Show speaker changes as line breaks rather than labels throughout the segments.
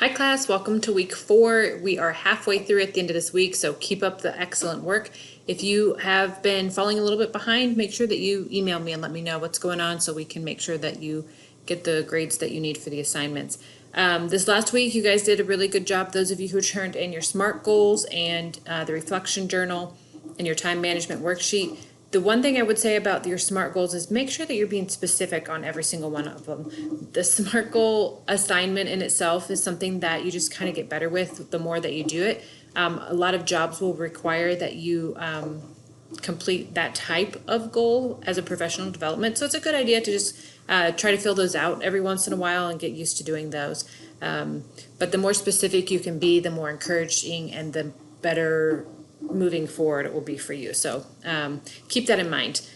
Hi class, welcome to week 4. We are halfway through at the end of this week, so keep up the excellent work. If you have been falling a little bit behind, make sure that you email me and let me know what's going on so we can make sure that you get the grades that you need for the assignments. This last week, you guys did a really good job. Those of you who turned in your SMART goals and the reflection journal and your time management worksheet. The one thing I would say about your SMART goals is make sure that you're being specific on every single one of them. The SMART goal assignment in itself is something that you just kind of get better with the more that you do it. A lot of jobs will require that you complete that type of goal as a professional development. So it's a good idea to just try to fill those out every once in a while and get used to doing those. But the more specific you can be, the more encouraging and the better moving forward it will be for you. So keep that in mind.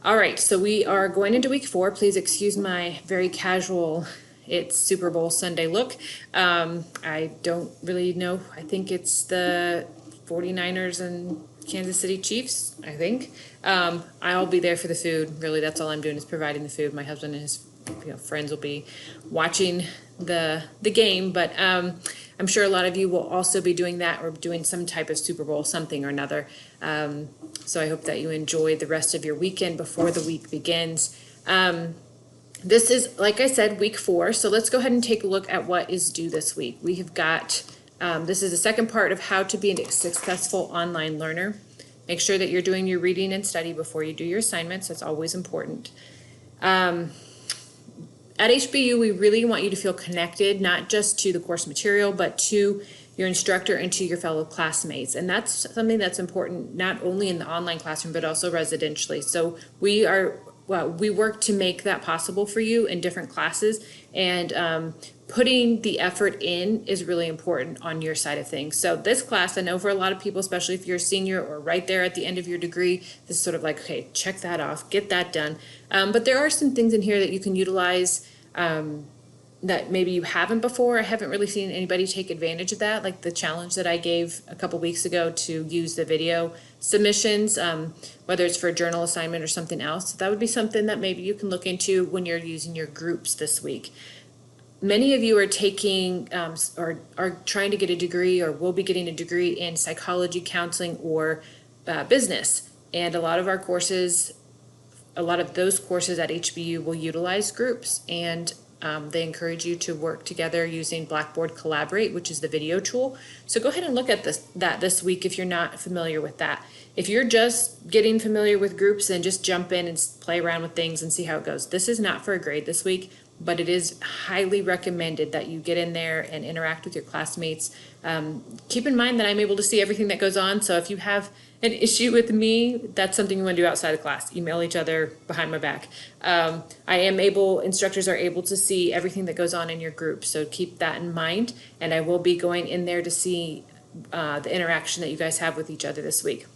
All right, so we are going into week 4. Please excuse my very casual, it's Super Bowl Sunday look. I don't really know. I think it's the 49ers and Kansas City Chiefs, I think. I'll be there for the food. Really, that's all I'm doing is providing the food. My husband and his friends will be watching the game, but I'm sure a lot of you will also be doing that or doing some type of Super Bowl something or another. So I hope that you enjoy the rest of your weekend before the week begins. This is, like I said, week 4. So let's go ahead and take a look at what is due this week. We have got, this is the second part of how to be a successful online learner. Make sure that you're doing your reading and study before you do your assignments. That's always important. At HBU, we really want you to feel connected, not just to the course material, but to your instructor and to your fellow classmates. And that's something that's important not only in the online classroom, but also residentially. So we work to make that possible for you in different classes, and putting the effort in is really important on your side of things. So this class, I know for a lot of people, especially if you're a senior or right there at the end of your degree, this is sort of like, okay, check that off, get that done. But there are some things in here that you can utilize that maybe you haven't before. I haven't really seen anybody take advantage of that, like the challenge that I gave a couple weeks ago to use the video submissions, whether it's for a journal assignment or something else. That would be something that maybe you can look into when you're using your groups this week. Many of you are taking or are trying to get a degree or will be getting a degree in psychology, counseling, or business. And a lot of our courses, a lot of those courses at HBU will utilize groups, and they encourage you to work together using Blackboard Collaborate, which is the video tool. So go ahead and look at this week if you're not familiar with that. If you're just getting familiar with groups, then just jump in and play around with things and see how it goes. This is not for a grade this week, but it is highly recommended that you get in there and interact with your classmates. Keep in mind that I'm able to see everything that goes on, so if you have an issue with me, that's something you want to do outside of class. Email each other behind my back. Instructors are able to see everything that goes on in your group, so keep that in mind, and I will be going in there to see the interaction that you guys have with each other this week.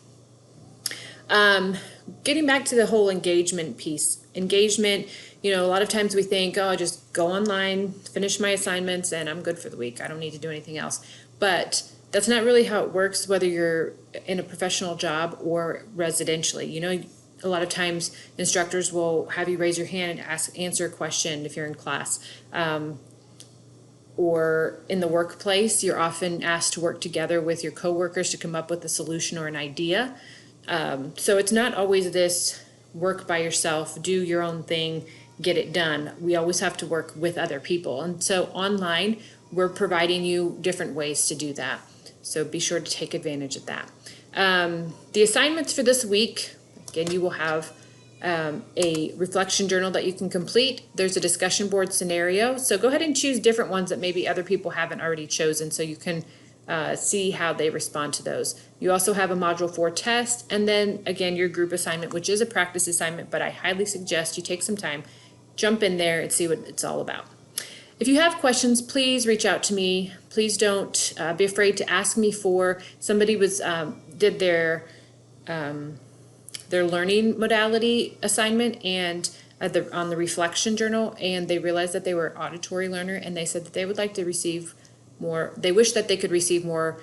Getting back to the whole engagement piece. Engagement, a lot of times we think, oh, just go online, finish my assignments, and I'm good for the week. I don't need to do anything else. But that's not really how it works, whether you're in a professional job or residentially. A lot of times instructors will have you raise your hand and answer a question if you're in class. Or in the workplace, you're often asked to work together with your coworkers to come up with a solution or an idea. So it's not always this work by yourself, do your own thing, get it done. We always have to work with other people. And so online, we're providing you different ways to do that. So be sure to take advantage of that. The assignments for this week, again, you will have a reflection journal that you can complete. There's a discussion board scenario. So go ahead and choose different ones that maybe other people haven't already chosen so you can see how they respond to those. You also have a Module 4 test, and then again your group assignment, which is a practice assignment, but I highly suggest you take some time, jump in there and see what it's all about. If you have questions, please reach out to me. Please don't be afraid to ask me for. Somebody did their learning modality assignment and on the reflection journal, and they realized that they were an auditory learner, and they said that they would like to receive more. They wish that they could receive more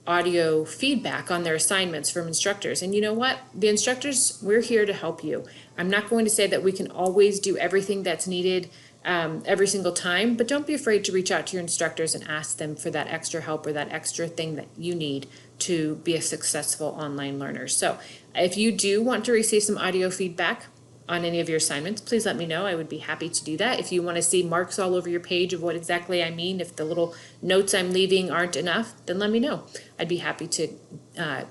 audio feedback on their assignments from instructors. And you know what? The instructors, we're here to help you. I'm not going to say that we can always do everything that's needed every single time, but don't be afraid to reach out to your instructors and ask them for that extra help or that extra thing that you need to be a successful online learner. So if you do want to receive some audio feedback on any of your assignments, please let me know. I would be happy to do that. If you want to see marks all over your page of what exactly I mean, if the little notes I'm leaving aren't enough, then let me know. I'd be happy to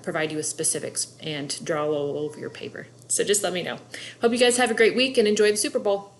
provide you with specifics and draw all over your paper. So just let me know. Hope you guys have a great week and enjoy the Super Bowl.